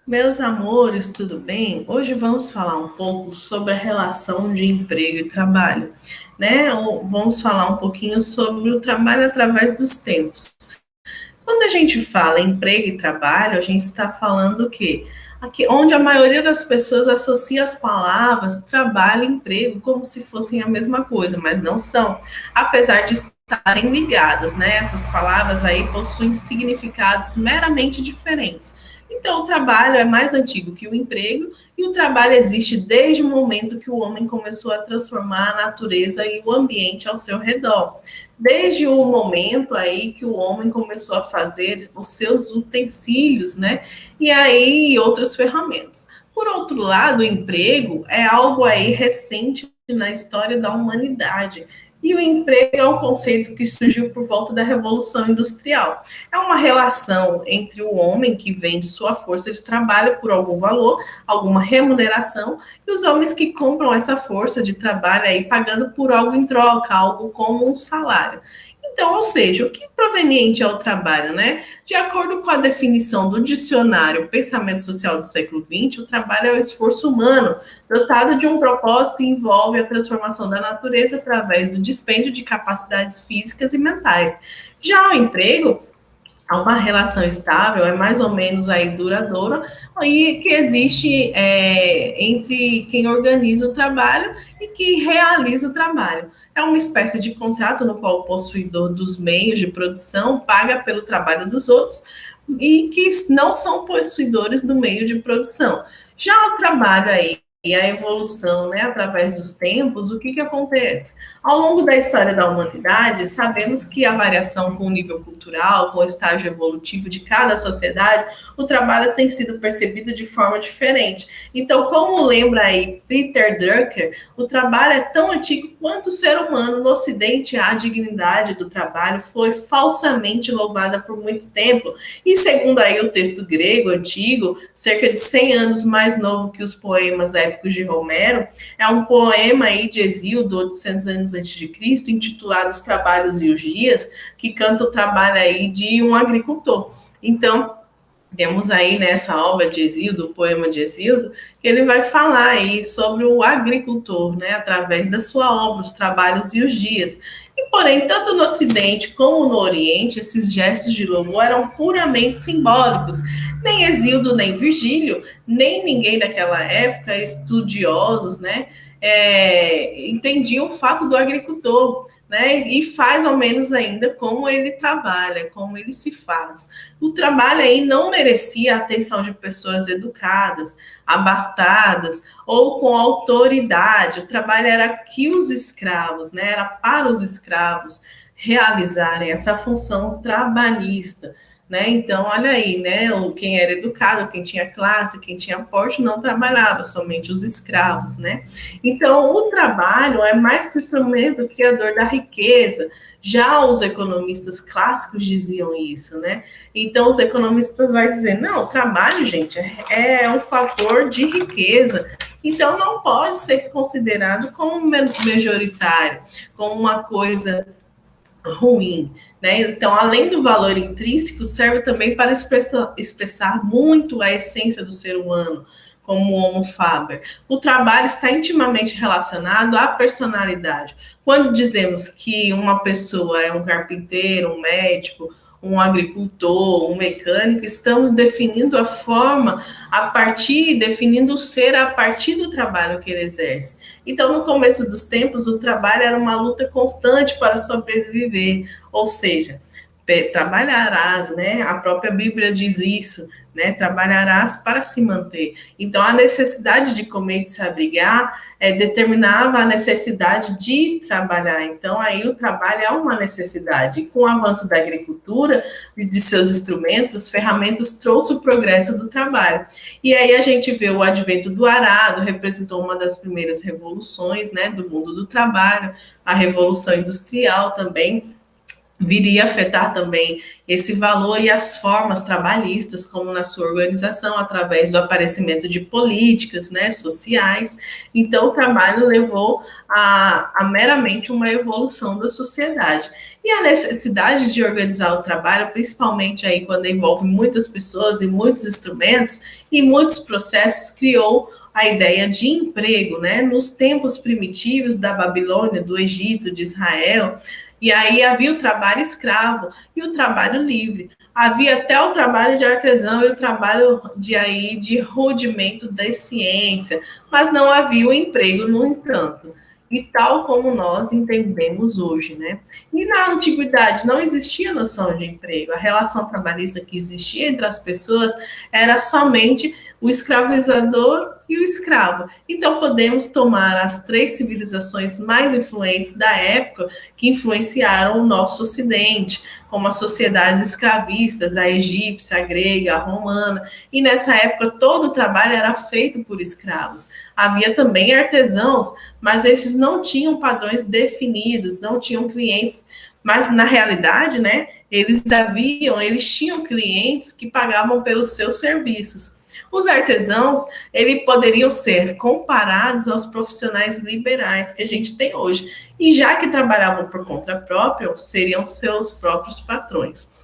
Meus amores, tudo bem? Hoje vamos falar um pouco sobre a relação de emprego e trabalho, né? Vamos falar um pouquinho sobre o trabalho através dos tempos. Quando a gente fala em emprego e trabalho, a gente está falando o quê? Aqui, onde a maioria das pessoas associa as palavras trabalho e emprego como se fossem a mesma coisa, mas não são. Apesar de estarem ligadas, né? Essas palavras aí possuem significados meramente diferentes. Então, o trabalho é mais antigo que o emprego, e o trabalho existe desde o momento que o homem começou a transformar a natureza e o ambiente ao seu redor. Desde o momento aí que o homem começou a fazer os seus utensílios, né? E aí outras ferramentas. Por outro lado, o emprego é algo aí recente na história da humanidade. E o emprego é um conceito que surgiu por volta da Revolução Industrial. É uma relação entre o homem que vende sua força de trabalho por algum valor, alguma remuneração, e os homens que compram essa força de trabalho aí pagando por algo em troca, algo como um salário. Então, ou seja, o que é proveniente ao trabalho, né? De acordo com a definição do dicionário Pensamento Social do século XX, o trabalho é o esforço humano dotado de um propósito que envolve a transformação da natureza através do dispêndio de capacidades físicas e mentais. Já o emprego há uma relação estável, é mais ou menos aí duradoura, e que existe entre quem organiza o trabalho e que realiza o trabalho. É uma espécie de contrato no qual o possuidor dos meios de produção paga pelo trabalho dos outros e que não são possuidores do meio de produção. Já o trabalho aí e a evolução, né, através dos tempos, o que, que acontece? Ao longo da história da humanidade, sabemos que a variação com o nível cultural, com o estágio evolutivo de cada sociedade, o trabalho tem sido percebido de forma diferente. Então, como lembra aí Peter Drucker, o trabalho é tão antigo quanto o ser humano. No Ocidente, a dignidade do trabalho foi falsamente louvada por muito tempo. E segundo aí o texto grego antigo, cerca de 100 anos mais novo que os poemas épicos de Homero, é um poema aí de Hesíodo, 800 anos antes de Cristo, intitulado Os Trabalhos e os Dias, que canta o trabalho aí de um agricultor. Então, temos aí nessa obra de Hesíodo, o poema de Hesíodo, que ele vai falar aí sobre o agricultor, né, através da sua obra, os trabalhos e os dias. E, porém, tanto no Ocidente como no Oriente, esses gestos de louvor eram puramente simbólicos. Nem Hesíodo, nem Virgílio, nem ninguém daquela época, estudiosos, né, entendiam o fato do agricultor, né? E faz ao menos ainda como ele trabalha, como ele se faz. O trabalho aí não merecia a atenção de pessoas educadas, abastadas ou com autoridade. O trabalho era que os escravos, né? Era para os escravos realizarem essa função trabalhista. Né? Então, olha aí, né? Quem era educado, quem tinha classe, quem tinha porte, não trabalhava, somente os escravos, né? Então, o trabalho é mais que o instrumento criador da riqueza. Já os economistas clássicos diziam isso, né? Então, os economistas vão dizer, não, o trabalho, gente, é um fator de riqueza. Então, não pode ser considerado como majoritário, como uma coisa ruim, né? Então, além do valor intrínseco, serve também para expressar muito a essência do ser humano, como o Homo Faber. O trabalho está intimamente relacionado à personalidade. Quando dizemos que uma pessoa é um carpinteiro, um médico, um agricultor, um mecânico, estamos definindo a forma a partir, definindo o ser a partir do trabalho que ele exerce. Então, no começo dos tempos, o trabalho era uma luta constante para sobreviver, ou seja, trabalharás, né? A própria Bíblia diz isso, né? Trabalharás para se manter. Então, a necessidade de comer e de se abrigar determinava a necessidade de trabalhar. Então, aí o trabalho é uma necessidade. E com o avanço da agricultura e de seus instrumentos, as ferramentas trouxe o progresso do trabalho. E aí a gente vê o advento do arado, representou uma das primeiras revoluções, né, do mundo do trabalho, a Revolução Industrial também, viria a afetar também esse valor e as formas trabalhistas, como na sua organização, através do aparecimento de políticas, né, sociais. Então, o trabalho levou a meramente uma evolução da sociedade. E a necessidade de organizar o trabalho, principalmente aí quando envolve muitas pessoas e muitos instrumentos e muitos processos, criou a ideia de emprego, né? Nos tempos primitivos da Babilônia, do Egito, de Israel, e aí havia o trabalho escravo e o trabalho livre. Havia até o trabalho de artesão e o trabalho de rudimento da ciência, mas não havia o emprego, no entanto. E tal como nós entendemos hoje, né? E na antiguidade não existia noção de emprego. A relação trabalhista que existia entre as pessoas era somente o escravizador e o escravo. Então, podemos tomar as três civilizações mais influentes da época que influenciaram o nosso Ocidente, como as sociedades escravistas, a egípcia, a grega, a romana. E nessa época, todo o trabalho era feito por escravos. Havia também artesãos, mas esses não tinham padrões definidos, não tinham clientes. Mas na realidade, né, eles tinham clientes que pagavam pelos seus serviços. Os artesãos, eles poderiam ser comparados aos profissionais liberais que a gente tem hoje. E já que trabalhavam por conta própria, seriam seus próprios patrões.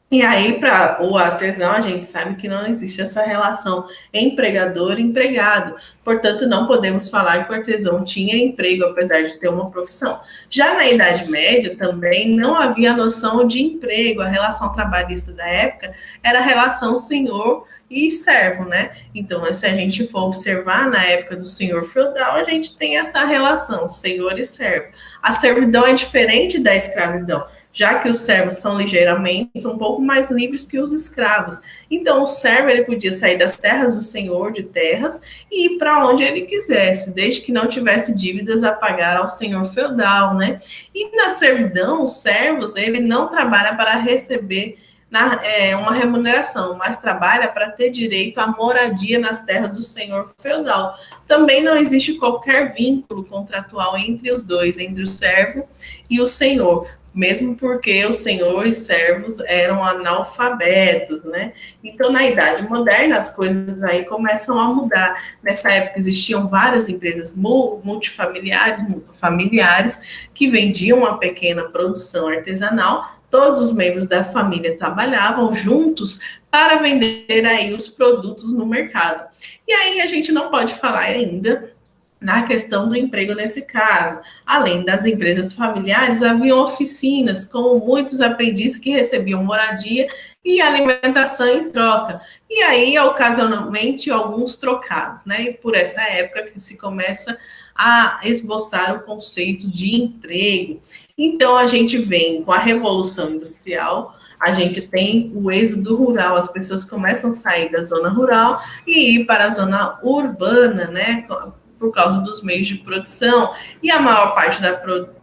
E aí, para o artesão, a gente sabe que não existe essa relação empregador-empregado. Portanto, não podemos falar que o artesão tinha emprego, apesar de ter uma profissão. Já na Idade Média, também não havia noção de emprego. A relação trabalhista da época era a relação senhor e servo, né? Então, se a gente for observar na época do senhor feudal, a gente tem essa relação, senhor e servo. A servidão é diferente da escravidão, já que os servos são ligeiramente um pouco mais livres que os escravos. Então, o servo ele podia sair das terras do senhor de terras e ir para onde ele quisesse, desde que não tivesse dívidas a pagar ao senhor feudal, né? E na servidão, os servos, ele não trabalha para receber uma remuneração, mas trabalha para ter direito à moradia nas terras do senhor feudal. Também não existe qualquer vínculo contratual entre os dois, entre o servo e o senhor, mesmo porque os senhores servos eram analfabetos, né? Então, na Idade Moderna, as coisas aí começam a mudar. Nessa época existiam várias empresas multifamiliares, familiares, que vendiam uma pequena produção artesanal. Todos os membros da família trabalhavam juntos para vender aí os produtos no mercado. E aí a gente não pode falar ainda na questão do emprego nesse caso. Além das empresas familiares, haviam oficinas com muitos aprendizes que recebiam moradia e alimentação em troca. E aí, ocasionalmente, alguns trocados, né? E por essa época que se começa a esboçar o conceito de emprego. Então, a gente vem com a Revolução Industrial, a gente tem o êxodo rural, as pessoas começam a sair da zona rural e ir para a zona urbana, né? Por causa dos meios de produção, e a maior parte da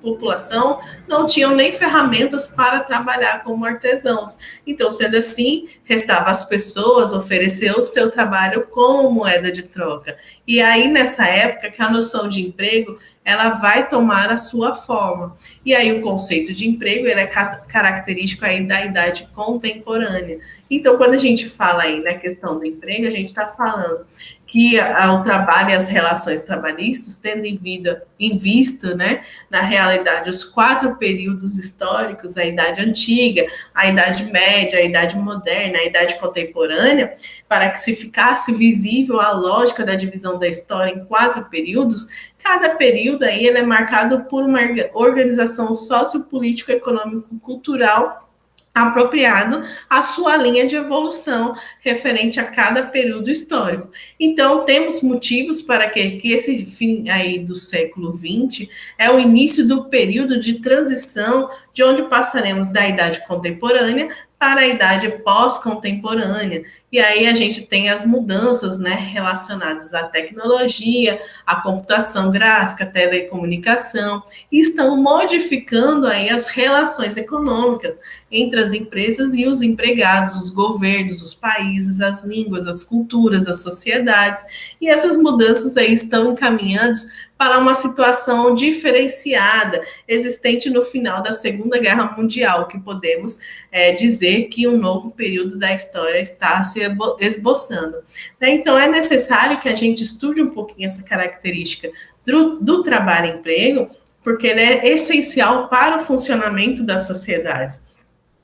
população não tinham nem ferramentas para trabalhar como artesãos. Então, sendo assim, restava às pessoas oferecer o seu trabalho como moeda de troca. E aí, nessa época, que a noção de emprego ela vai tomar a sua forma. E aí, o conceito de emprego ele é característico aí da idade contemporânea. Então, quando a gente fala aí na questão do emprego, a gente está falando que o trabalho e as relações trabalhistas, tendo em vista, né, na realidade, os 4 períodos históricos, a Idade Antiga, a Idade Média, a Idade Moderna, a Idade Contemporânea, para que se ficasse visível a lógica da divisão da história em 4 períodos, cada período aí ele é marcado por uma organização sociopolítico, econômico, cultural apropriado à sua linha de evolução referente a cada período histórico. Então, temos motivos para que esse fim aí do século XX é o início do período de transição, de onde passaremos da idade contemporânea para a idade pós-contemporânea. E aí a gente tem as mudanças, né, relacionadas à tecnologia, à computação gráfica, telecomunicação, e estão modificando aí as relações econômicas entre as empresas e os empregados, os governos, os países, as línguas, as culturas, as sociedades. E essas mudanças aí estão encaminhadas para uma situação diferenciada existente no final da Segunda Guerra Mundial, que podemos dizer que um novo período da história está se esboçando. Né? Então, é necessário que a gente estude um pouquinho essa característica do trabalho-emprego, porque ele é essencial para o funcionamento das sociedades.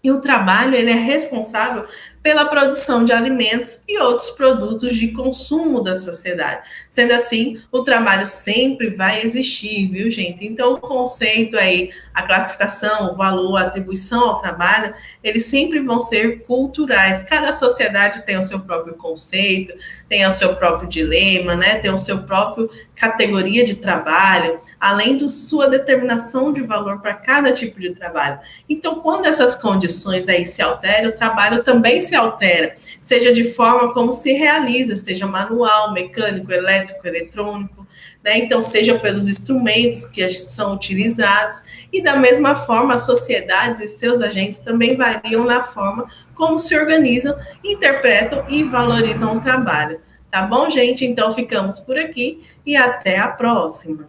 E o trabalho ele é responsável pela produção de alimentos e outros produtos de consumo da sociedade. Sendo assim, o trabalho sempre vai existir, viu, gente? Então, o conceito aí, a classificação, o valor, a atribuição ao trabalho, eles sempre vão ser culturais. Cada sociedade tem o seu próprio conceito, tem o seu próprio dilema, né? Tem o seu próprio categoria de trabalho, além da sua determinação de valor para cada tipo de trabalho. Então, quando essas condições aí se alteram, o trabalho também se altera, seja de forma como se realiza, seja manual, mecânico, elétrico, eletrônico, né? Então, seja pelos instrumentos que são utilizados, e da mesma forma, as sociedades e seus agentes também variam na forma como se organizam, interpretam e valorizam o trabalho. Tá bom, gente? Então, ficamos por aqui e até a próxima.